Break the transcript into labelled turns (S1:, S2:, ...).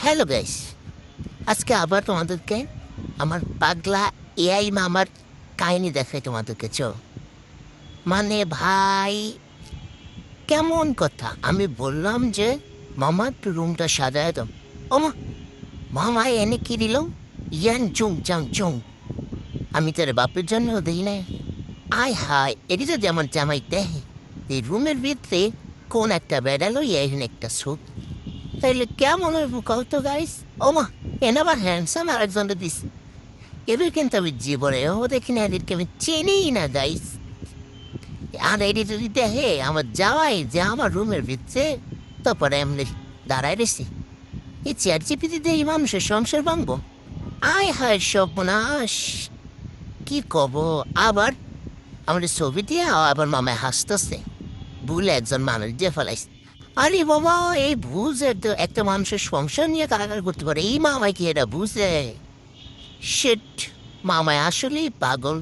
S1: Hello guys, আজকে আবার তোমাদেরকে আমার পাগলা এআই মামার কাহিনী দেখাই তোমাদেরকে। মানে ভাই, কেমন কথা! আমি বললাম যে মামা একটু রুমটা সাজায় দাও। ওমা, মামা এনে কি দিল? ইয়ান চুং চাং চুং। আমি তোর বাপের জন্য দিই নাই। আয় হায়, এটি তো যেমন জামাই দেহে এই রুমের ভিতরে কোন একটা বেড়ালো এখানে একটা সুখ। তাইলে কেমন হইব কত গাইস? ওমা, এন আবার হ্যান্ডসাম আর একজনটা দিস। এদের কিন্তু আমি জীবনেও দেখি না, এদেরকে আমি চিনিই না গাইস। আর এটি যদি দেখে আমার যাওয়াই যে আমার রুমের ভিতরে, তারপরে এমনি দাঁড়ায় রেছি। এই চেয়ার চিপিতে দিয়ে এই মানুষের সংসার ভাঙবো? আয় হায় সর্বনাশ! কি কব আবার? আমাদের ছবি দিয়ে আবার মামায় হাসতেছে। ভুলে একজন মানুষ দিয়ে ফেলাইছে। আরে বাবা, এই ভুজ একটা মানুষের সংসার নিয়ে কারাগার করতে পারে, এই মামায় কি এটা বুঝে? শিট, মামায় আসলেই পাগল।